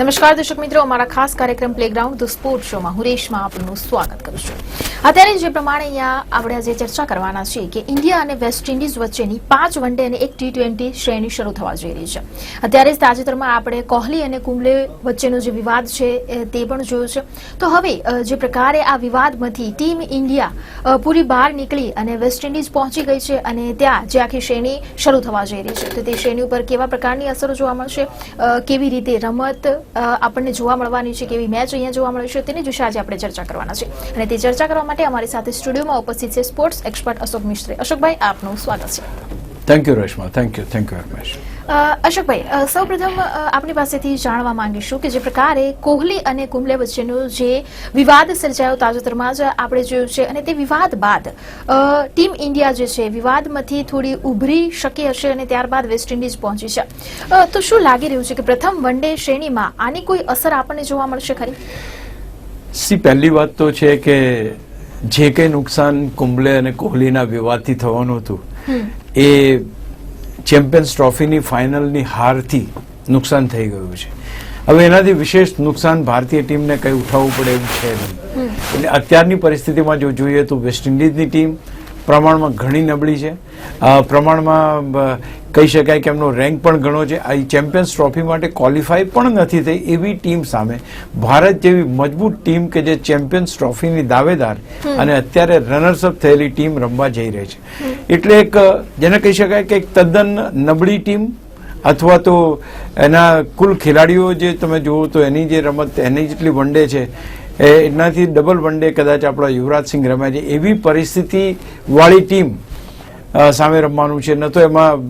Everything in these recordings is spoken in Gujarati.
નમસ્કાર દર્શક મિત્રો, અમારા ખાસ કાર્યક્રમ પ્લેગ્રાઉન્ડ ધ સ્પોર્ટ શોમાં હું રેશમા આપનું સ્વાગત કરું છું. અત્યારે જે પ્રમાણે અહીંયા આપણે આજે ચર્ચા કરવાના છીએ કે ઇન્ડિયા અને વેસ્ટ ઇન્ડિઝ વચ્ચેની 5 વન ડે અને 1 T20 શ્રેણી શરૂ થવા જઈ રહી છે. અત્યારે તાજેતરમાં આપણે કોહલી અને કુંબલે વચ્ચેનો જે વિવાદ છે તે પણ જોયો છે. તો હવે જે પ્રકારે આ વિવાદમાંથી ટીમ ઇન્ડિયા પૂરી બહાર નીકળી અને વેસ્ટ ઇન્ડિઝ પહોંચી ગઈ છે અને ત્યાં જે આખી શ્રેણી શરૂ થવા જઈ રહી છે, તો તે શ્રેણી ઉપર કેવા પ્રકારની અસરો જોવા મળશે, કેવી રીતે રમત આપણને જોવા મળવાની છે, કેવી મેચ અહીંયા જોવા મળશે, તેની વિશે આજે આપણે ચર્ચા કરવાના છે. અને તે ચર્ચા કરવા માટે અમારી સાથે સ્ટુડિયોમાં ઉપસ્થિત છે સ્પોર્ટ્સ એક્સપર્ટ અશોક મિશ્રે. અશોકભાઈ, આપનું સ્વાગત છે. Thank you Reshma, thank you very much. અશોકભાઈ, સૌપ્રથમ આપની પાસેથી જાણવા માંગીશું કે જે પ્રકારે કોહલી અને કુંબલે વચ્ચેનો જે વિવાદ સર્જાયો તાજેતરમાં જ આપણે જોયું છે, અને તે વિવાદ બાદ ટીમ ઇન્ડિયા જે છે વિવાદમાંથી થોડી ઉભરી શકી હશે અને ત્યારબાદ વેસ્ટ ઇન્ડિઝ પહોંચી છે. તો શું લાગી રહ્યું છે કે પ્રથમ વન ડે શ્રેણીમાં આની કોઈ અસર આપણને જોવા મળશે ખરી? પહેલી વાત તો છે કે જે કંઈ નુકસાન કુંબલે અને કોહલીના વિવાદથી થવાનું હતું એ ચેમ્પિયન્સ ટ્રોફીની ફાઇનલની હારથી નુકસાન થઈ ગયું છે. હવે એનાથી વિશેષ નુકસાન ભારતીય ટીમને કંઈ ઉઠાવવું પડે એવું છે નહીં. એટલે અત્યારની પરિસ્થિતિમાં જો જોઈએ તો વેસ્ટ ઇન્ડિઝની ટીમ પ્રમાણમાં ઘણી નબળી છે. પ્રમાણમાં કહી શકાય કે એમનો રેન્ક પણ ઘણો છે. આ ચેમ્પિયન્સ ટ્રોફી માટે ક્વોલિફાય પણ નથી થઈ એવી ટીમ સામે ભારત જેવી મજબૂત ટીમ કે જે ચેમ્પિયન્સ ટ્રોફીની દાવેદાર અને અત્યારે રનર્સઅપ થયેલી ટીમ રમવા જઈ રહી છે. એટલે એક જેને કહી શકાય કે એક તદ્દન નબળી ટીમ, અથવા તો એના કુલ ખેલાડીઓ જે તમે જુઓ તો એની જે રમત એની જેટલી વન ડે છે એનાથી ડબલ વન ડે કદાચ આપણા યુવરાજસિંહ રમ્યા છે. એવી પરિસ્થિતિ વાળી ટીમ સામે રમવાનું છે. ન તો એમાં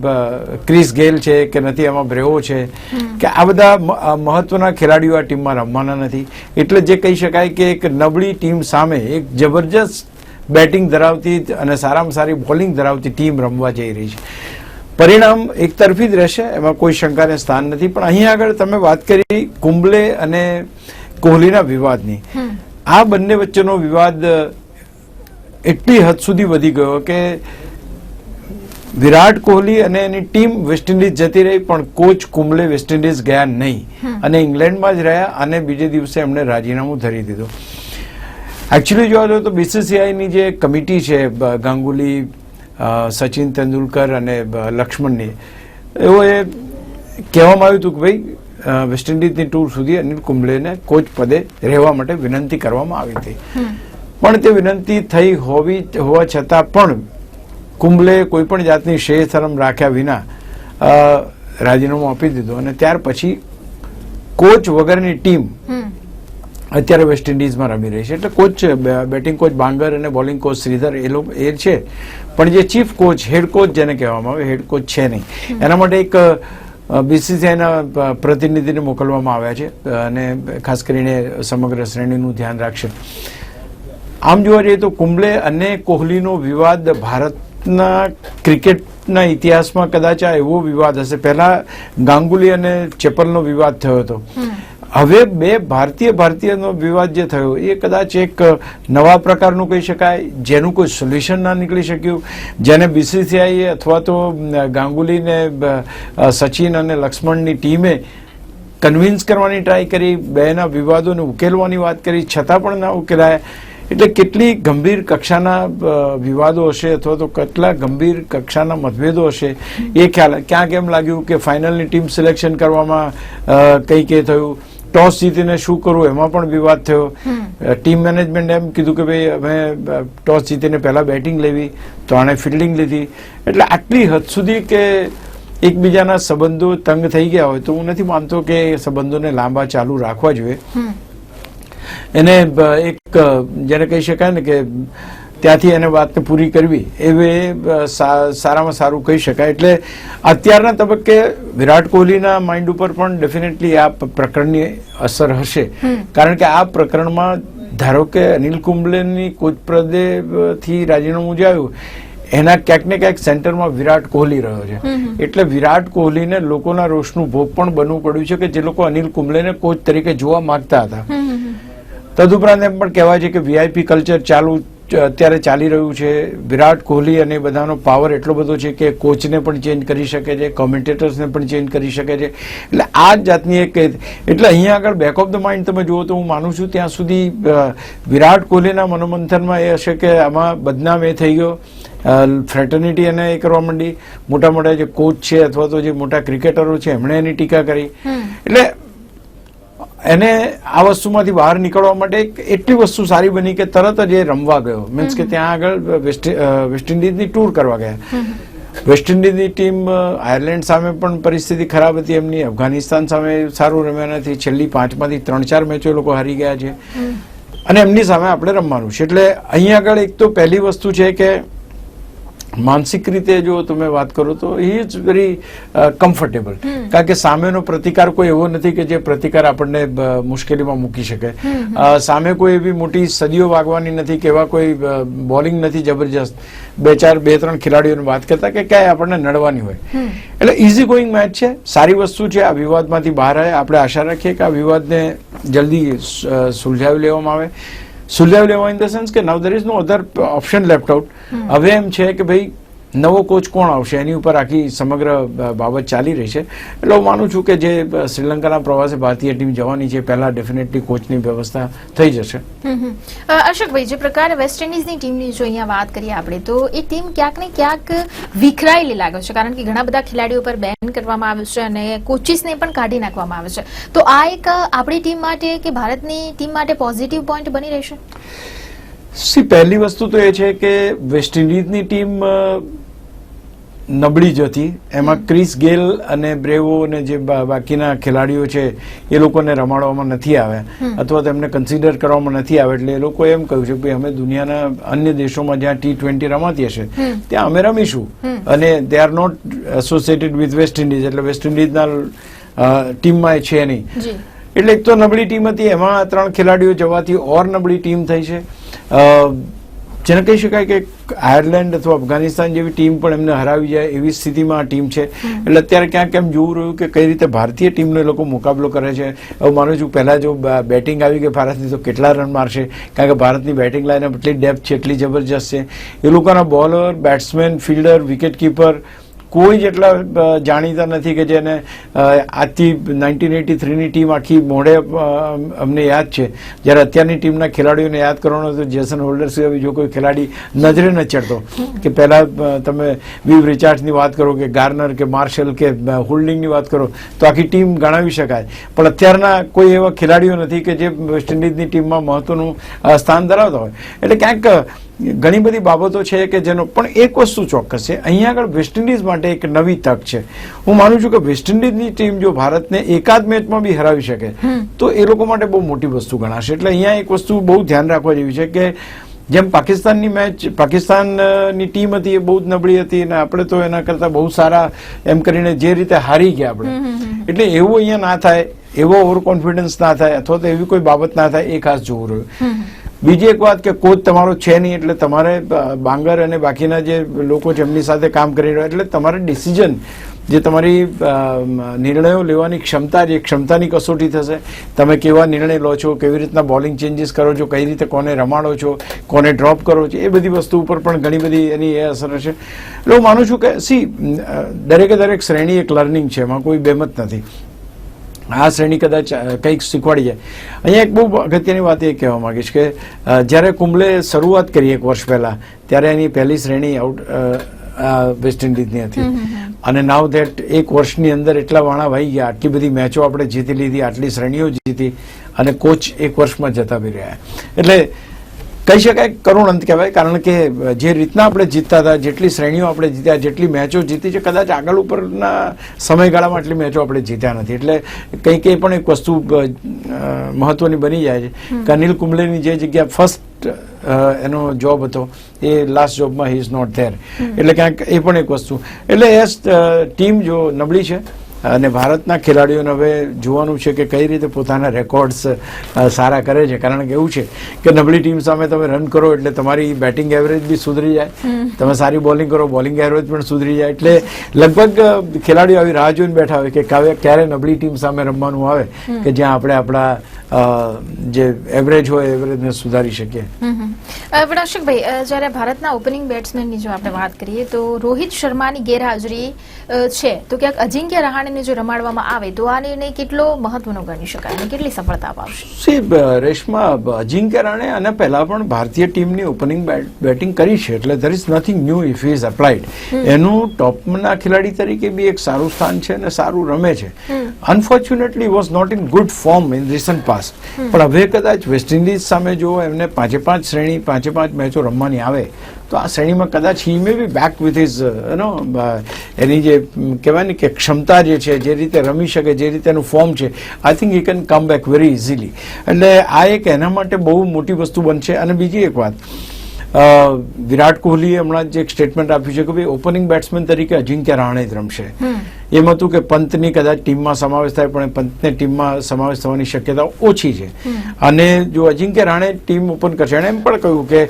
ક્રિસ ગેલ છે કે નથી એમાં બ્રેવો છે કે આ બધા મહત્વના ખેલાડીઓ આ ટીમમાં રમવાના નથી. એટલે જે કહી શકાય કે એક નબળી ટીમ સામે એક જબરજસ્ત બેટિંગ ધરાવતી અને સારામાં સારી બોલિંગ ધરાવતી ટીમ રમવા જઈ રહી છે. પરિણામ એક તરફી જ રહેશે, એમાં કોઈ શંકાને સ્થાન નથી. પણ અહીં આગળ તમે વાત કરી કુંબલે અને કોહલીના વિવાદની, આ બંને વચ્ચેનો વિવાદ એટલી હદ સુધી વધી ગયો કે વિરાટ કોહલી અને એની ટીમ વેસ્ટ ઇન્ડિઝ જતી રહી, પણ કોચ કુંબલે વેસ્ટ ઇન્ડિઝ ગયા નહીં અને ઇંગ્લેન્ડમાં જ રહ્યા અને બીજે દિવસે એમણે રાજીનામું ધરી દીધું. એકચ્યુઅલી જોવા જોઈએ તો બીસીસીઆઈની જે કમિટી છે ગાંગુલી, સચિન તેંડુલકર અને લક્ષ્મણની, એવો એ કહેવામાં આવ્યું હતું કે ભાઈ વેસ્ટ ઇન્ડિઝની ટૂર સુધી અનિલ કુંબલેને કોચ પદે રહેવા માટે વિનંતી કરવામાં આવી હતી. પણ તે વિનંતી થઈ હોવા છતાં પણ કુંબલે કોઈ પણ જાતની શરમ રાખ્યા વિના રાજીનામું આપી દીધું અને ત્યાર પછી કોચ વગરની ટીમ અત્યારે વેસ્ટ ઇન્ડિઝમાં રમી રહી છે. એટલે કોચ બેટિંગ કોચ બાંગર અને બોલિંગ કોચ શ્રીધર એ છે, પણ જે ચીફ કોચ, હેડ કોચ જેને કહેવામાં આવે, હેડ કોચ છે નહીં. એના માટે એક બીસીસીઆઈના પ્રતિનિધિને મોકલવામાં આવ્યા છે અને ખાસ કરીને સમગ્ર શ્રેણીનું ધ્યાન રાખશે. આમ જોવા જઈએ તો કુંબલે અને કોહલીનો વિવાદ ભારતના ક્રિકેટના ઇતિહાસમાં કદાચ આ એવો વિવાદ હશે. પહેલા ગાંગુલી અને ચેપલનો વિવાદ થયો હતો. હવે બે ભારતીયનો વિવાદ જે થયો એ કદાચ એક નવા પ્રકારનું કહી શકાય, જેનું કોઈ સોલ્યુશન ના નીકળી શક્યું, જેને બીસીસીઆઈએ અથવા તો ગાંગુલીને સચિન અને લક્ષ્મણની ટીમે કન્વિન્સ કરવાની ટ્રાય કરી, બેના વિવાદોને ઉકેલવાની વાત કરી, છતાં પણ ના ઉકેલાયા. એટલે કેટલી ગંભીર કક્ષાના વિવાદો હશે અથવા તો કેટલા ગંભીર કક્ષાના મતભેદો હશે એ ખ્યાલ. ક્યાંક એમ લાગ્યું કે ફાઇનલની ટીમ સિલેક્શન કરવામાં કંઈક એ થયું, ટોસ જીતીને શું કરવું એમાં પણ વિવાદ થયો. ટીમ મેનેજમેન્ટ એમ કીધું કે ભાઈ અમે ટોસ જીતીને પહેલા બેટિંગ લેવી, તો આણે ફિલ્ડિંગ લીધી. એટલે આટલી હદ સુધી કે એકબીજાના સંબંધો તંગ થઈ ગયા હોય તો હું નથી માનતો કે એ સંબંધોને લાંબા ચાલુ રાખવા જોઈએ. એને એક જેને કહી શકાય ને કે ત્યાંથી એને વાતને પૂરી કરવી એ સારામાં સારું કહી શકાય. એટલે અત્યારના તબક્કે વિરાટ કોહલીના માઇન્ડ ઉપર પણ ડેફિનેટલી આ પ્રકરણની અસર હશે. કારણ કે આ પ્રકરણમાં ધારો કે અનિલ કુંબલેની કોચ પદેથી રાજીનામું જે આવ્યું એના ક્યાંક ને ક્યાંક સેન્ટરમાં વિરાટ કોહલી રહ્યો છે. એટલે વિરાટ કોહલીને લોકોના રોષનું ભોગ પણ બનવું પડ્યું છે કે જે લોકો અનિલ કુંબલેને કોચ તરીકે જોવા માંગતા હતા. તદુપરાંત એમ પણ કહેવાય છે કે વીઆઈપી કલ્ચર ચાલુ અત્યારે ચાલી રહ્યું છે, વિરાટ કોહલી અને બધાનો પાવર એટલો બધો છે કે કોચને પણ ચેન્જ કરી શકે છે, કોમેન્ટેટર્સને પણ ચેન્જ કરી શકે છે. એટલે આ જ જાતની એક એટલે અહીંયા આગળ બેક ઓફ ધ માઇન્ડ તમે જુઓ તો હું માનું છું ત્યાં સુધી વિરાટ કોહલીના મનોમંથનમાં એ હશે કે આમાં બદનામ એ થઈ ગયો, ફ્રેટર્નિટી એને એ કરવા માંડી, મોટા મોટા જે કોચ છે અથવા તો જે મોટા ક્રિકેટરો છે એમણે એની ટીકા કરી. એટલે એને આ વસ્તુમાંથી બહાર નીકળવા માટે એટલી વસ્તુ સારી બની કે તરત જ એ રમવા ગયો, મીન્સ કે ત્યાં આગળ વેસ્ટ ઇન્ડિઝની ટૂર કરવા ગયા. વેસ્ટ ઇન્ડિઝની ટીમ આયર્લેન્ડ સામે પણ પરિસ્થિતિ ખરાબ હતી એમની, અફઘાનિસ્તાન સામે સારું રમ્યા નથી, છેલ્લી 5માંથી 3-4 મેચો એ લોકો હારી ગયા છે અને એમની સામે આપણે રમવાનું છે. એટલે અહીંયા આગળ એક તો પહેલી વસ્તુ છે કે માનસિક રીતે જો તમે વાત કરો તો હી ઇઝ વેરી કમ્ફર્ટેબલ, કારણ કે સામેનો પ્રતિકાર કોઈ એવો નથી કે જે પ્રતિકાર આપણને મુશ્કેલીમાં મૂકી શકે. સામે કોઈ એવી મોટી સદીઓ વાગવાની નથી કે એવા કોઈ બોલિંગ નથી જબરજસ્ત. 2-3 ખેલાડીઓની વાત કરતા કે ક્યાંય આપણને નડવાની હોય. એટલે ઇઝી ગોઈંગ મેચ છે, સારી વસ્તુ છે. આ વિવાદમાંથી બહાર આવે, આપણે આશા રાખીએ કે આ વિવાદને જલ્દી સુલઝાવી લેવામાં આવે. સુલઝાવી લેવા ઇન ધ સેન્સ કે now there is no other option left out. હવે એમ છે કે ભાઈ નવો કોચ કોણ આવશે એની ઉપર આખી સમગ્ર બાબત ચાલી રહી છે. એટલે હું માનું છું કે જે શ્રીલંકાના પ્રવાસે ભારતીય ટીમ જવાની છે પહેલા ડેફિનેટલી કોચની વ્યવસ્થા થઈ જશે. અશોકભાઈ, જે પ્રકારે વેસ્ટ ઇન્ડિઝની ટીમની જો અહીંયા વાત કરીએ આપણે તો એ ટીમ ક્યાંક ને ક્યાંક વિખરાયેલી લાગે છે, કારણ કે ઘણા બધા ખેલાડીઓ પર બેન કરવામાં આવે છે અને કોચિસને પણ કાઢી નાખવામાં આવે છે. તો આ એક આપણી ટીમ માટે કે ભારતની ટીમ માટે પોઝિટિવ પોઈન્ટ બની રહેશે? પહેલી વસ્તુ તો એ છે કે વેસ્ટ ઇન્ડિઝની ટીમ નબળી જ હતી. એમાં ક્રિસ ગેલ અને બ્રેવો અને જે બાકીના ખેલાડીઓ છે એ લોકોને રમાડવામાં નથી આવ્યા અથવા તેમને કન્સિડર કરવામાં નથી આવે. એટલે એ લોકોએ એમ કહ્યું છે કે ભાઈ અમે દુનિયાના અન્ય દેશોમાં જ્યાં T20 રમાતી હશે ત્યાં અમે રમીશું અને they are not associated with West Indies, એટલે વેસ્ટ ઇન્ડિઝના ટીમમાં એ છે નહીં. એટલે એક તો નબળી ટીમ હતી, એમાં 3 ખેલાડીઓ જવાથી ઓર નબળી ટીમ થઈ છે. જેને કહી શકાય કે આયર્લેન્ડ અથવા અફઘાનિસ્તાન જેવી ટીમ પણ એમને હરાવી જાય એવી સ્થિતિમાં આ ટીમ છે. એટલે અત્યારે ક્યાંક એમ જોવું રહ્યું કે કઈ રીતે ભારતીય ટીમનો એ લોકો મુકાબલો કરે છે. હવે માનું છું પહેલા જો બેટિંગ આવી ગઈ ભારતની તો કેટલા રન મારશે, કારણ કે ભારતની બેટિંગ લાઈન એટલી ડેપ્થ છે, એટલી જબરજસ્ત છે. એ લોકોના bowler, batsman, fielder, wicket keeper કોઈ જેટલા જાણીતા નથી કે જેને આજથી 1983ની ટીમ આખી મોઢે અમને યાદ છે. જ્યારે અત્યારની ટીમના ખેલાડીઓને યાદ કરવાનો તો જેસન હોલ્ડર સિવાય બીજો કોઈ ખેલાડી નજરે ન ચડતો. કે પહેલા તમે વિવ રિચાર્ડ્સની વાત કરો કે ગાર્નર કે માર્શલ કે હોલ્ડિંગની વાત કરો તો આખી ટીમ ગણાવી શકાય. પણ અત્યારના કોઈ એવા ખેલાડીઓ નથી કે જે વેસ્ટ ઇન્ડિઝની ટીમમાં મહત્વનું સ્થાન ધરાવતા હોય. એટલે ક્યાંક ઘણી બધી બાબતો છે કે જેનો પણ એક વસ્તુ ચોક્કસ છે, અહીંયા આગળ વેસ્ટ ઇન્ડિઝ માટે એક નવી તક છે. હું માનું છું કે વેસ્ટ ઇન્ડિઝની ટીમ જો ભારતને એકાદ મેચમાં બી હરાવી શકે તો એ લોકો માટે બહુ મોટી વસ્તુ ગણાશે. એટલે અહીંયા એક વસ્તુ બહુ ધ્યાન રાખવા જેવી છે કે જેમ પાકિસ્તાનની મેચ, પાકિસ્તાનની ટીમ હતી એ બહુ જ નબળી હતી અને આપણે તો એના કરતાં બહુ સારા એમ કરીને જે રીતે હારી ગયા આપણે, એટલે એવું અહીંયા ના થાય, એવો ઓવર કોન્ફિડન્સ ના થાય અથવા તો એવી કોઈ બાબત ના થાય, એ ખાસ જોવું રહ્યું. બીજી એક વાત કે કોચ તમારો છે નહીં એટલે તમારે બાંગર અને બાકીના જે લોકો છે એમની સાથે કામ કરી રહ્યા, એટલે તમારે ડિસિઝન જે તમારી નિર્ણયો લેવાની ક્ષમતા, જે ક્ષમતાની કસોટી થશે. તમે કેવા નિર્ણય લો છો, કેવી રીતના બોલિંગ ચેન્જીસ કરો છો, કઈ રીતે કોને રમાડો છો, કોને ડ્રોપ કરો છો, એ બધી વસ્તુ ઉપર પણ ઘણી બધી એની એ અસર હશે. એટલે હું માનું છું કે દરેકે દરેક શ્રેણી એક લર્નિંગ છે, એમાં કોઈ બેમત નથી. આ શ્રેણી કદાચ કંઈક શીખવાડી જાય. અહીંયા એક બહુ અગત્યની વાત એ કહેવા માંગીશ કે જ્યારે કુંબલે શરૂઆત કરી 1 વર્ષ પહેલા ત્યારે એની પહેલી શ્રેણી વેસ્ટ ઇન્ડિઝની હતી અને નાવ ધેટ 1 વર્ષની અંદર એટલા વાણા વાઈ ગયા, આટલી બધી મેચો આપણે જીતી લીધી, આટલી શ્રેણીઓ જીતી અને કોચ 1 વર્ષમાં જતા બી રહ્યા. એટલે કહી શકાય કરુણ અંત કહેવાય, કારણ કે જે રીતના આપણે જીતતા હતા, જેટલી શ્રેણીઓ આપણે જીત્યા, જેટલી મેચો જીતી છે, કદાચ આગળ ઉપરના સમયગાળામાં એટલી મેચો આપણે જીત્યા નથી. એટલે કંઈક એ પણ એક વસ્તુ મહત્વની બની જાય છે કે અનિલ કુંબલેની જે જગ્યા ફર્સ્ટ એનો જોબ હતો એ લાસ્ટ જોબમાં હી ઇઝ નોટ ધેર. એટલે ક્યાંક એ પણ એક વસ્તુ. એટલે એ ટીમ જો નબળી છે અને ભારતના ખેલાડીઓને હવે જોવાનું છે કે કઈ રીતે પોતાના રેકોર્ડ્સ સારા કરે છે. કારણ કે એવું છે કે નબળી ટીમ સામે તમે રન કરો એટલે તમારી બેટિંગ એવરેજ બી સુધરી જાય, તમે સારી બોલિંગ કરો, બોલિંગ એવરેજ પણ સુધરી જાય. એટલે લગભગ ખેલાડીઓ આવી રાહ જોઈને બેઠા હોય કે ક્યારે નબળી ટીમ સામે રમવાનું આવે કે જ્યાં આપણે આપણા જે એવરેજ હોય એવરેજને સુધારી શકીએ. પણ અશોકભાઈ, જ્યારે ભારતના ઓપનિંગ બેટ્સમેનની જો આપણે વાત કરીએ તો રોહિત શર્માની ગેરહાજરી છે, તો ક્યાંક અજિંક્ય રહાણેને જો રમાડવામાં આવે તો આ નિર્ણય કેટલો મહત્વનો ગણી શકાય અને કેટલી સફળતા અપાવશે? રેશમા, અજિંક્ય રહાણે અને પહેલા પણ ભારતીય ટીમની ઓપનિંગ બેટિંગ કરી છે, એટલે there is nothing new if he is applied. એનું ટોપના ખેલાડી તરીકે બી એક સારું સ્થાન છે અને સારું રમે છે. Unfortunately was not in good form in recent past. પણ હવે કદાચ વેસ્ટ ઇન્ડિઝ સામે જો એમને 5 મેચો રમવાની આવે તો આ શ્રેણીમાં કદાચ હી મે બી બેક વિથ હિઝ એની જે કહેવાય ને કે ક્ષમતા જે છે, જે રીતે રમી શકે, જે રીતે એનું ફોર્મ છે, I think he can come back very easily. એટલે આ એક એના માટે બહુ મોટી વસ્તુ બનશે. અને બીજી એક વાત, વિરાટ કોહલીએ હમણાં જ એક સ્ટેટમેન્ટ આપ્યું છે કે ભાઈ ઓપનિંગ બેટ્સમેન તરીકે અજિંક્ય રહાણે જ રમશે. એમ હતું કે પંતની કદાચ ટીમમાં સમાવેશ થાય, પણ પંતને ટીમમાં સમાવેશ થવાની શક્યતા ઓછી છે. અને જો અજિંક્ય રહાણે ટીમ ઓપન કરશે, એણે એમ પણ કહ્યું કે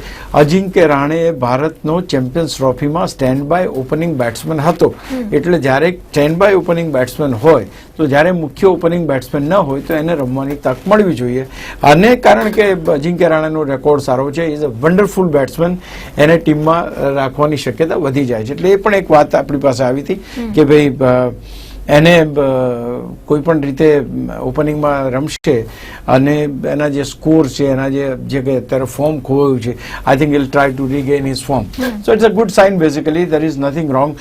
અજિંક્ય રહાણે ભારતનો ચેમ્પિયન્સ ટ્રોફીમાં સ્ટેન્ડ બાય ઓપનિંગ બેટ્સમેન હતો. એટલે જ્યારે સ્ટેન્ડ બાય ઓપનિંગ બેટ્સમેન હોય તો જ્યારે મુખ્ય ઓપનિંગ બેટ્સમેન ન હોય તો એને રમવાની તક મળવી જોઈએ. અને કારણ કે અજિંક્ય રહાણેનો રેકોર્ડ સારો છે, ઇઝ અ વન્ડરફુલ બેટ્સમેન, એને ટીમમાં રાખવાની શક્યતા વધી જાય છે. એટલે એ પણ એક વાત આપણી પાસે આવી હતી કે ભાઈ એને કોઈ પણ રીતે ઓપનિંગમાં રમશે અને એના જે સ્કોર છે, એના જે કે અત્યારે ફોર્મ ખોવાયું છે, I think will try to regain his form. So it's a good sign basically, there is nothing wrong.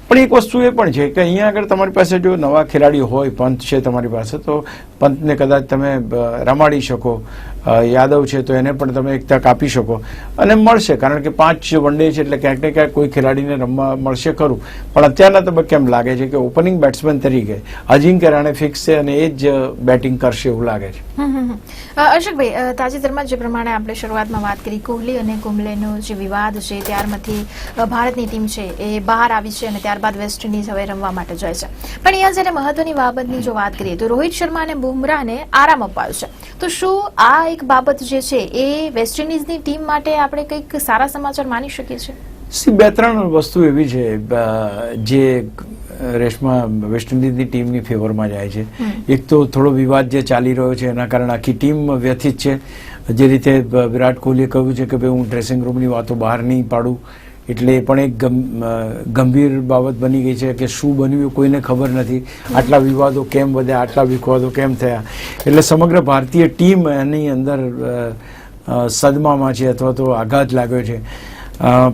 પણ એક વસ્તુ એ પણ છે કે અહીંયા આગળ તમારી પાસે જો નવા ખેલાડીઓ હોય, પંત છે તમારી પાસે, તો પંતને કદાચ તમે રમાડી શકો, યાદવ છે તો એને પણ તમે એક તક આપી શકો અને મળશે. કારણ કે 5 વન ડે છે એટલે ક્યાંક ને ક્યાંક કોઈ ખેલાડીને રમવા મળશે ખરું. પણ અત્યારના તબક્કે એમ લાગે છે કે ઓપનિંગ બેટ્સમેન તરીકે અજિંક્ય રહાણે ફિક્સ છે અને એ જ બેટિંગ કરશે એવું લાગે છે. અશોકભાઈ, તાજેતરમાં જે પ્રમાણે આપણે શરૂઆતમાં વાત કરી, કોહલી અને કુંબલેનો જે વિવાદ છે ત્યારમાંથી ભારતની ટીમ છે એ બહાર આવી છે અને ત્યારબાદ વેસ્ટ ઇન્ડિઝ હવે રમવા માટે જાય છે. પણ અહીંયા જ્યારે મહત્વની બાબતની જો વાત કરીએ તો રોહિત શર્મા અને બુમરાહને આરામ અપાયો છે. તો શું આ એક બાબત જે છે એ વેસ્ટ ઇન્ડિઝની ટીમ માટે આપણે કંઈક સારા સમાચાર માની શકીએ છીએ? 2-3 વસ્તુ એવી છે જે રેશમા વેસ્ટ ઇન્ડિઝની ટીમની ફેવરમાં જાય છે. એક તો થોડો વિવાદ જે ચાલી રહ્યો છે એના કારણે આખી ટીમ વ્યથિત છે. જે રીતે વિરાટ કોહલીએ કહ્યું છે કે ભાઈ હું ડ્રેસિંગ રૂમની વાતો બહાર નહીં પાડું, એટલે એ પણ એક ગંભીર બાબત બની ગઈ છે કે શું બન્યું કોઈને ખબર નથી. આટલા વિવાદો કેમ વધ્યા, આટલા વિવાદો કેમ થયા, એટલે સમગ્ર ભારતીય ટીમ એની અંદર સદમામાં છે અથવા તો આઘાત લાગ્યો છે.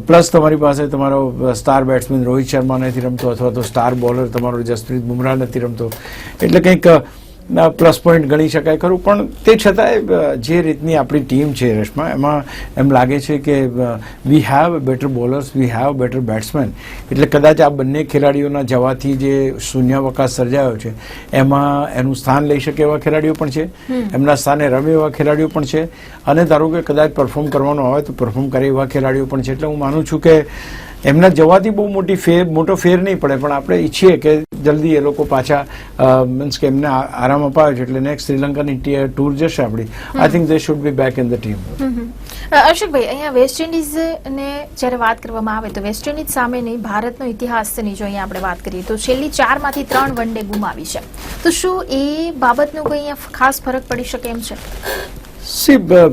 પ્લસ તમારી પાસે તમારો સ્ટાર બેટ્સમેન રોહિત શર્મા નથી રમતો અથવા તો સ્ટાર બોલર તમારો જસપ્રીત બુમરાહ નથી રમતો, એટલે કંઈક પ્લસ પોઈન્ટ ગણી શકાય ખરું. પણ તે છતાંય જે રીતની આપણી ટીમ છે રેશમા, એમાં એમ લાગે છે કે we have better bowlers, we have better batsmen. એટલે કદાચ આ બંને ખેલાડીઓના જવાથી જે શૂન્યાવકાશ સર્જાયો છે એમાં એનું સ્થાન લઈ શકે એવા ખેલાડીઓ પણ છે, એમના સ્થાને રમે એવા ખેલાડીઓ પણ છે, અને ધારો કે કદાચ પરફોર્મ કરવાનો આવે તો પરફોર્મ કરે એવા ખેલાડીઓ પણ છે. એટલે હું માનું છું કે એમના જવાથી બહુ મોટો ફેર નહીં પડે, પણ આપણે ઈચ્છીએ કે જલ્દી એ લોકો પાછા મીન્સ કે એમને આરામ અપાવે છે એટલે નેક્સ્ટ શ્રીલંકાની ટૂર જશે આપણી. I think they should be back in the team. અશોકભાઈ, અહીંયા વેસ્ટ ઇન્ડિઝને જ્યારે વાત કરવામાં આવે તો વેસ્ટ ઇન્ડિઝ સામેની ભારતનો ઇતિહાસની જો અહીંયા આપણે વાત કરીએ તો છેલ્લી 4માંથી 3 વન ડે ગુમાવી છે. તો શું એ બાબતનો કોઈ અહીંયા ખાસ ફરક પડી શકે એમ છે?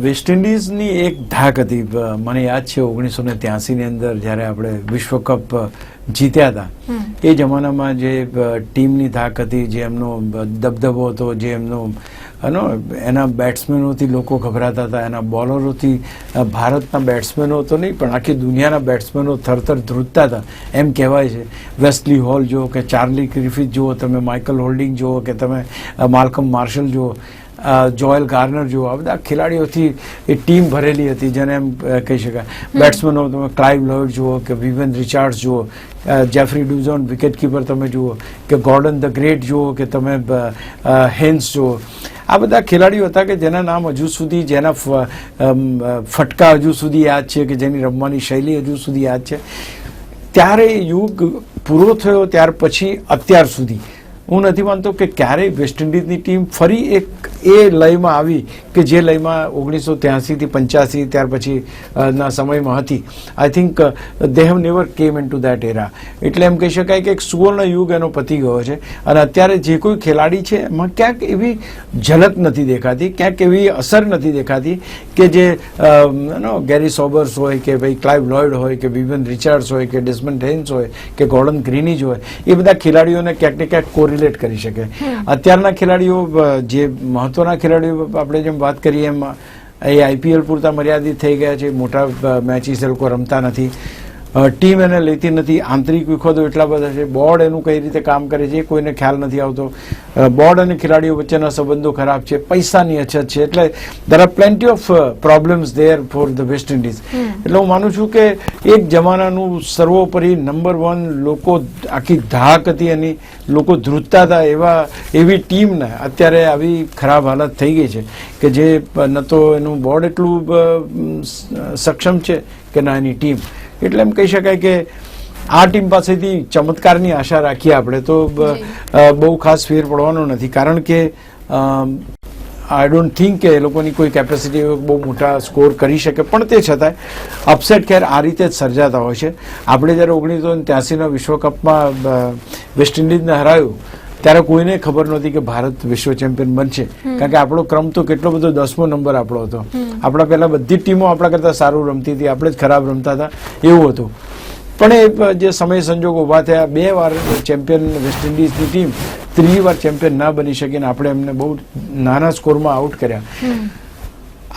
વેસ્ટ ઇન્ડિઝની એક ધાક હતી, મને યાદ છે 1983ની અંદર જ્યારે આપણે વિશ્વ કપ જીત્યા હતા એ જમાનામાં જે ટીમની ધાક હતી, જે એમનો દબદબો હતો, જે એમનો એના બેટ્સમેનોથી લોકો ગભરાતા હતા, એના બોલરોથી ભારતના બેટ્સમેનો તો નહીં પણ આખી દુનિયાના બેટ્સમેનો થરથર ધ્રુજતા હતા એમ કહેવાય છે. વેસ્લી હોલ જુઓ કે ચાર્લી ગ્રિફિથ જુઓ, તમે માઇકલ હોલ્ડિંગ જુઓ કે તમે માલ્કમ માર્શલ જુઓ, જોયલ ગાર્નર જુઓ, આ બધા ખેલાડીઓથી એ ટીમ ભરેલી હતી જેને એમ કહી શકાય. બેટ્સમેનો તમે ક્લાઇવ લોયડ જુઓ કે વિવેન રિચાર્ડ્સ જુઓ, જેફરી ડુઝોન વિકેટ કીપર તમે જુઓ, કે ગોર્ડન ધ ગ્રેટ જુઓ, કે તમે હેન્સ જુઓ, આ બધા ખેલાડીઓ હતા કે જેના નામ હજુ સુધી, જેના ફટકા હજુ સુધી યાદ છે, કે જેની રમવાની શૈલી હજુ સુધી યાદ છે. ત્યારે યુગ પૂરો થયો ત્યાર પછી અત્યાર સુધી હું નથી માનતો કે ક્યારેય વેસ્ટ ઇન્ડિઝની ટીમ ફરી એક એ લયમાં આવી કે જે લયમાં 1983 થી 85 ત્યાર પછી ના સમયમાં હતી. I think they have never came in to that era. એટલે એમ કહી શકાય કે એક સુવર્ણ યુગ એનો પતી ગયો છે અને અત્યારે જે કોઈ ખેલાડી છે એમાં ક્યાંક એવી ઝલક નથી દેખાતી, ક્યાંક એવી અસર નથી દેખાતી કે જે ગેરી સોબર્સ હોય કે ભાઈ ક્લાઇવ લોયડ હોય કે વિવિયન રિચાર્ડ્સ હોય કે ડેસ્મન્ડ હેઇન્સ હોય કે ગોર્ડન ગ્રીનિજ હોય, એ બધા ખેલાડીઓને ક્યાંક ને ક્યાંક કોરિલેટ કરી શકે. અત્યારના ખેલાડીઓ જે મહત્વના ખેલાડીઓ આપણે જેમ વાત કરીએ એમ એ આઈપીએલ પૂરતા મર્યાદિત થઈ ગયા છે. મોટા મેચીસ એ લોકો રમતા નથી, ટીમ એને લેતી નથી, આંતરિક વિખવાદો એટલા બધા છે, બોર્ડ એનું કઈ રીતે કામ કરે છે એ કોઈને ખ્યાલ નથી આવતો, બોર્ડ અને ખેલાડીઓ વચ્ચેના સંબંધો ખરાબ છે, પૈસાની અછત છે. એટલે there are plenty of problems there for the West Indies. એટલે હું માનું છું કે એક જમાનાનું સર્વોપરી નંબર 1 લોકો આખી ધાક હતી એની, લોકો ધ્રુજતા હતા એવી ટીમને અત્યારે આવી ખરાબ હાલત થઈ ગઈ છે કે જે ન તો એનું બોર્ડ એટલું સક્ષમ છે કે ના એની ટીમ. એટલે એમ કહી શકાય કે આ ટીમ પાસેથી ચમત્કારની આશા રાખીએ આપણે તો બહુ ખાસ ફેર પડવાનો નથી, કારણ કે આઈ ડોન્ટ થિંક કે એ લોકોની કોઈ કેપેસિટી બહુ મોટા સ્કોર કરી શકે. પણ તે છતાંય અપસેટ ખેર આ રીતે જ સર્જાતા હોય છે. આપણે જ્યારે 1983ના વિશ્વકપમાં વેસ્ટ ઇન્ડિઝને હરાયું ત્યારે કોઈને ખબર નહોતી કે ભારત વિશ્વ ચેમ્પિયન બનશે, કારણ કે આપણો ક્રમ તો કેટલો બધો 10મો નંબર આપણો હતો. આપણા પહેલા બધી જ ટીમો આપણા કરતાં સારું રમતી હતી, આપણે જ ખરાબ રમતા હતા એવું હતું. પણ એ જે સમય સંજોગો ઊભા થયા, 2 વાર ચેમ્પિયન વેસ્ટ ઇન્ડિઝની ટીમ 3જી વાર ચેમ્પિયન ના બની શકીને આપણે એમને બહુ નાના સ્કોરમાં આઉટ કર્યા.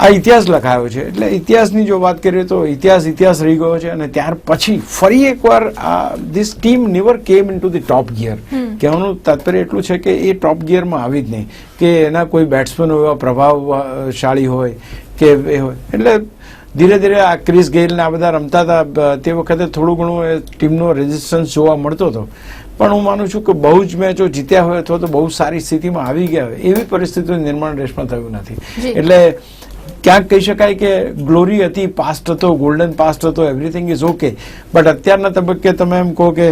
આ ઇતિહાસ લખાયો છે. એટલે ઇતિહાસની જો વાત કરીએ તો ઇતિહાસ રહી ગયો છે. અને ત્યાર પછી ફરી એકવાર આ this team never came in to the top gear. કહેવાનું તાત્પર્ય એટલું છે કે એ ટોપ ગિયરમાં આવી જ નહીં, કે એના કોઈ બેટ્સમેનો એવા પ્રભાવશાળી હોય કે એ હોય. એટલે ધીરે ધીરે આ ક્રિસ ગેઇલ ને આ બધા રમતા હતા તે વખતે થોડું ઘણું એ ટીમનો રેઝિસ્ટન્સ જોવા મળતો હતો. પણ હું માનું છું કે બહુ જ મેચો જીત્યા હોય અથવા તો બહુ સારી સ્થિતિમાં આવી ગયા હોય એવી પરિસ્થિતિનું નિર્માણ રેસમાં થયું નથી. એટલે ક્યાંક કહી શકાય કે ગ્લોરી હતી, પાસ્ટ હતો, ગોલ્ડન પાસ્ટ હતો, એવરીથિંગ ઇઝ ઓકે. બટ અત્યારના તબક્કે તમે એમ કહો કે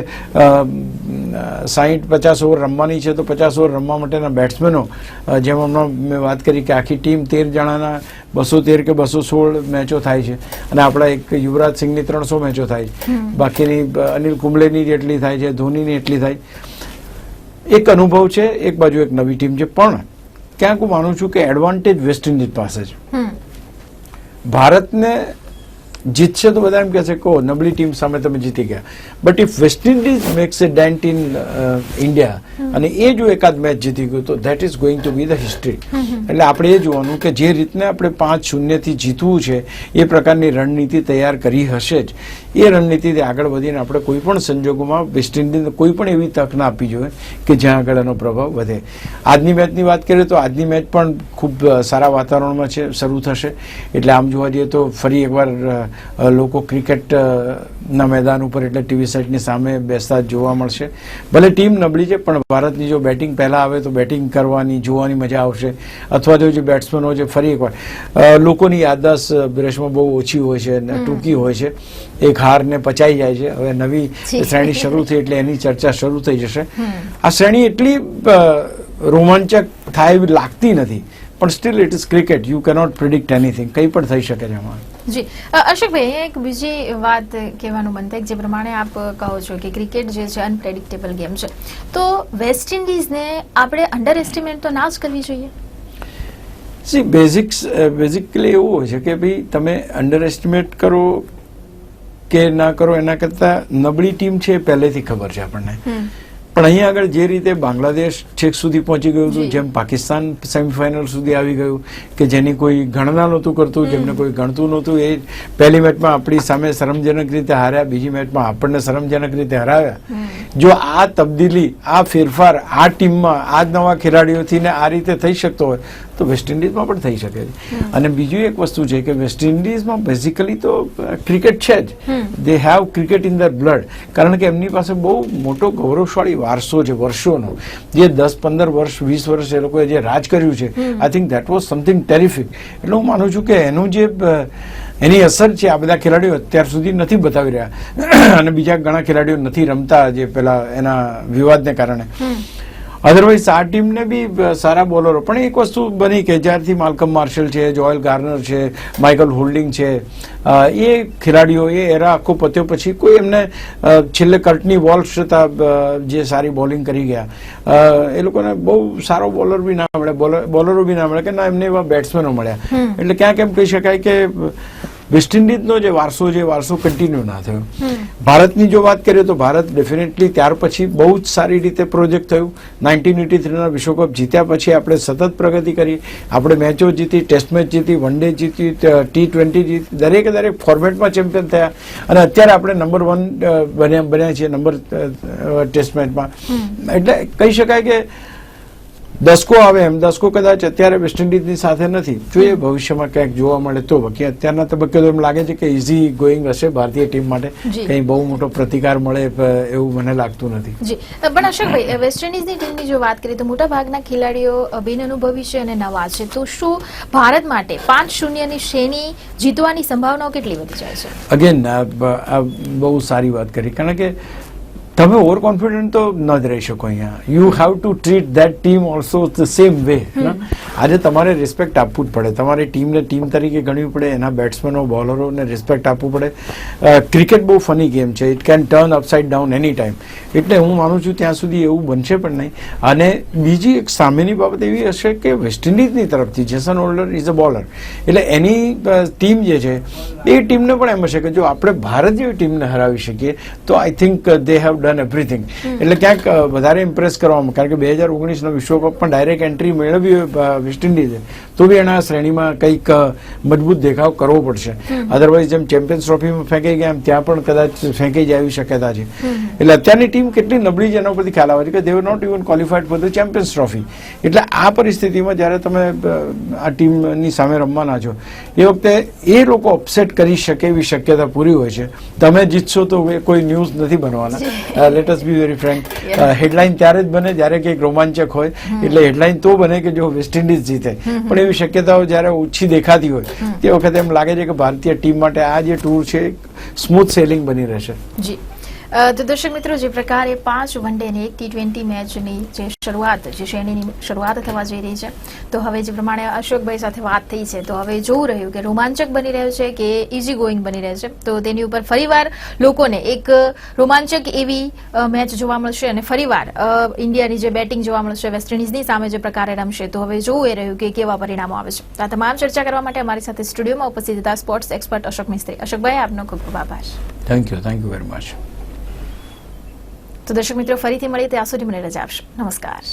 60-50 ઓવર રમવાની છે તો 50 ઓવર રમવા માટેના બેટ્સમેનો, જેમ હમણાં મેં વાત કરી કે આખી ટીમ 13 જણાના 213 કે 216 મેચો થાય છે અને આપણા એક યુવરાજ સિંહની 300 મેચો થાય છે, બાકીની અનિલ કુંબલેની જેટલી થાય છે, ધોનીની એટલી થાય. એક અનુભવ છે, એક બાજુ એક નવી ટીમ છે. પણ ક્યાંક હું માનું છું કે એડવાન્ટેજ વેસ્ટ ઇન્ડિઝ પાસે છે. ભારતને જીતશે તો બધા એમ કહેશે કે નબળી ટીમ સામે તમે જીતી ગયા. But if West Indies makes a dent in India અને એ જો એકાદ મેચ જીતી ગયું તો that is going to be the history. એટલે આપણે એ જોવાનું કે જે રીતને આપણે 5-0થી જીતવું છે એ પ્રકારની રણનીતિ તૈયાર કરી હશે જ. એ રણનીતિથી આગળ વધીને આપણે કોઈ પણ સંજોગોમાં વેસ્ટ ઇન્ડિઝને કોઈ પણ એવી તક ના આપવી જોઈએ કે જ્યાં આગળ એનો પ્રભાવ વધે. આજની મેચની વાત કરીએ તો આજની મેચ પણ ખૂબ સારા વાતાવરણમાં છે, શરૂ થશે. એટલે આમ જોવા જઈએ તો ફરી એકવાર લોકો ક્રિકેટના મેદાન ઉપર એટલે ટીવી સેટની સામે બેસતા જોવા મળશે. ભલે ટીમ નબળી છે પણ ભારતની જો બેટિંગ પહેલાં આવે તો બેટિંગ કરવાની જોવાની મજા આવશે. અથવા તો જે બેટ્સમેનો છે ફરી એકવાર, લોકોની યાદદાસ્ત રેસમાં બહુ ઓછી હોય છે અને ટૂંકી હોય છે, એક હારને પચાઈ જાય છે. હવે નવી શ્રેણી શરૂ થઈ એટલે એની ચર્ચા શરૂ થઈ જશે. આ શ્રેણી એટલી રોમાંચક થાય એવી લાગતી નથી, પણ steel it is cricket, you cannot predict anything, કંઈ પણ થઈ શકે છે આમાં. જી અશોકભાઈ, એક બીજી વાત કહેવાનું મન થાય, જે પ્રમાણે આપ કહો છો કે ક્રિકેટ જે છે અનપ્રેડિક્ટેબલ ગેમ છે, તો વેસ્ટ ઇન્ડિઝને આપણે અંડર એસ્ટિમેટ તો ના જ કરવી જોઈએ. સી બેઝિકલી એવું હોય છે કે ભાઈ તમે અંડર એસ્ટિમેટ કરો કે ના કરો એના કરતાં નબળી ટીમ છે એ પહેલેથી ખબર છે આપણને. પણ અહીંયા આગળ જે રીતે બાંગ્લાદેશ છેક સુધી પહોંચી ગયું હતું, જેમ પાકિસ્તાન સેમીફાઇનલ સુધી આવી ગયું કે જેની કોઈ ગણના નહોતું કરતું, જેમને કોઈ ગણતું નહોતું, એ પહેલી મેચમાં આપણી સામે શરમજનક રીતે હાર્યા, બીજી મેચમાં આપણને શરમજનક રીતે હરાવ્યા. જો આ તબદીલી, આ ફેરફાર આ ટીમમાં આ નવા ખેલાડીઓથી ને આ રીતે થઈ શકતો હોય તો વેસ્ટ ઇન્ડિઝમાં પણ થઈ શકે છે. અને બીજું એક વસ્તુ છે કે વેસ્ટ ઇન્ડિઝમાં બેઝિકલી તો ક્રિકેટ છે જ, they have cricket in the blood. કારણ કે એમની પાસે બહુ મોટો ગૌરવશાળી વારસો છે વર્ષોનો, જે 10-15 વર્ષ 20 વર્ષ એ લોકોએ જે રાજ કર્યું છે. I think that was something terrific. એટલે હું માનું છું કે એનું જે એની અસર છે આ બધા ખેલાડીઓ અત્યાર સુધી નથી બતાવી રહ્યા અને બીજા ઘણા ખેલાડીઓ નથી રમતા જે પેલા એના વિવાદને કારણે. અધરવાઇઝ આ ટીમને બી સારા બોલરો, પણ એક વસ્તુ બની કે જ્યારથી માલ્કમ માર્શલ છે, જોએલ ગાર્નર છે, માઇકલ હોલ્ડિંગ છે, એ ખેલાડીઓ એ એરા આખો પત્યો પછી કોઈ એમને છેલ્લે કર્ટની વોલ્શ હતા જે સારી બોલિંગ કરી ગયા, એ લોકોને બહુ સારો બોલર બી ના મળે, બોલરો બી ના મળે કે ના એમને એવા બેટ્સમેનો મળ્યા, એટલે ક્યાંક એમ કહી શકાય કે વેસ્ટ ઇન્ડિઝનો જે વારસો કન્ટિન્યુ ના થયો. ભારતની જો વાત કરીએ તો ભારત ડેફિનેટલી ત્યાર પછી બહુ જ સારી રીતે પ્રોજેક્ટ થયું. 1983ના વિશ્વકપ જીત્યા પછી આપણે સતત પ્રગતિ કરી, આપણે મેચો જીતી, ટેસ્ટ મેચ જીતી, વન ડે જીતી, T20 જીતી, દરેક ફોર્મેટમાં ચેમ્પિયન થયા અને અત્યારે આપણે નંબર 1 બન્યા છીએ ટેસ્ટ મેચમાં. એટલે કહી શકાય કે દસકો આવે એમ, દસકો કદાચ અત્યારે વેસ્ટ ઇન્ડિઝની સાથે નથી, જો એ ભવિષ્યમાં ક્યાંક જોવા મળે તો. બાકી અત્યારના તબક્કે તો એમ લાગે છે કે ઇઝી ગોઈંગ હશે ભારતીય ટીમ માટે, કંઈ બહુ મોટો પ્રતિકાર મળે એવું મને લાગતું નથી. જી પણ અશોકભાઈ, વેસ્ટ ઇન્ડિઝની ટીમની જો વાત કરીએ તો મોટા ભાગના ખેલાડીઓ બિનઅનુભવી છે અને નવા છે, તો શું ભારત માટે 5-0ની શ્રેણી જીતવાની સંભાવનાઓ કેટલી વધી જાય છે? અગેન બહુ સારી વાત કરી, કારણ કે તમે ઓવર કોન્ફિડન્ટ તો ન જ રહી શકો અહીંયા. You have to treat that team also the same way. આજે તમારે રિસ્પેક્ટ આપવું જ પડે, તમારી ટીમને ટીમ તરીકે ગણવી પડે, એના બેટ્સમેનો બોલરોને રિસ્પેક્ટ આપવું પડે. ક્રિકેટ બહુ ફની ગેમ છે, it can turn upside down any time, એટલે હું માનું છું ત્યાં સુધી એવું બનશે પણ નહીં. અને બીજી એક સામેની બાબત એવી હશે કે વેસ્ટ ઇન્ડિઝની તરફથી Jason holder is a bowler, એટલે એની ટીમ જે છે એ ટીમને પણ એમ હશે કે જો આપણે ભારત જેવી ટીમને હરાવી શકીએ તો આઈ think they have done everything. એટલે ક્યાંક વધારે ઇમ્પ્રેસ કરવામાં, કારણ કે 2019નો વિશ્વકપ પણ ડાયરેક્ટ એન્ટ્રી મેળવી હોય વેસ્ટ ઇન્ડિઝે તો બી એના શ્રેણીમાં કંઈક મજબૂત દેખાવ કરવો પડશે. અધરવાઇઝ જેમ ચેમ્પિયન્સ ટ્રોફીમાં ફેંકાઈ ગયા એમ ત્યાં પણ કદાચ ફેંકાઈ જાય એવી શક્યતા છે. એટલે અત્યારની ટીમ કેટલી નબળી છે એના ઉપરથી ખ્યાલ આવે છે કે they were not even qualified for the champions trophy. એટલે આ પરિસ્થિતિમાં જ્યારે તમે આ ટીમની સામે રમવાના છો એ વખતે એ લોકો અપસેટ કરી શકે એવી શક્યતા પૂરી હોય છે. તમે જીતશો તો કોઈ ન્યૂઝ નથી બનવાના, let us be very Frank. Headline ત્યારે જ બને જ્યારે કંઈક રોમાંચક હોય, એટલે હેડલાઇન તો બને કે જો વેસ્ટ ઇન્ડિઝ જીતે, પણ એવી શક્યતાઓ જ્યારે ઓછી દેખાતી હોય તે વખતે એમ લાગે છે કે ભારતીય ટીમ માટે આ જે ટૂર છે સ્મૂથ સેલિંગ બની રહેશે. જી તો દર્શક મિત્રો, જે પ્રકારે 5 વન ડે અને 1 T20 મેચની જે શ્રેણીની શરૂઆત થવા જઈ રહી છે, તો હવે જે પ્રમાણે અશોકભાઈ સાથે વાત થઈ છે, તો હવે જોવું રહ્યું કે રોમાંચક બની રહ્યું છે કે ઇઝી ગોઈંગ બની રહ્યું છે. તો તેની ઉપર ફરીવાર લોકોને એક રોમાંચક એવી મેચ જોવા મળશે અને ફરીવાર ઇન્ડિયાની જે બેટિંગ જોવા મળશે વેસ્ટ ઇન્ડિઝની સામે જે પ્રકારે રમશે, તો હવે જોવું એ રહ્યું કે કેવા પરિણામો આવે છે. તો આ તમામ ચર્ચા કરવા માટે અમારી સાથે સ્ટુડિયોમાં ઉપસ્થિત હતા સ્પોર્ટ્સ એક્સપર્ટ અશોક મિસ્ત્રી. અશોકભાઈ, આપનો ખૂબ ખૂબ આભાર. Thank you very much. તો દર્શક મિત્રો, ફરીથી મળીએ ત્યાં સુધી મને રજા આપશો. નમસ્કાર.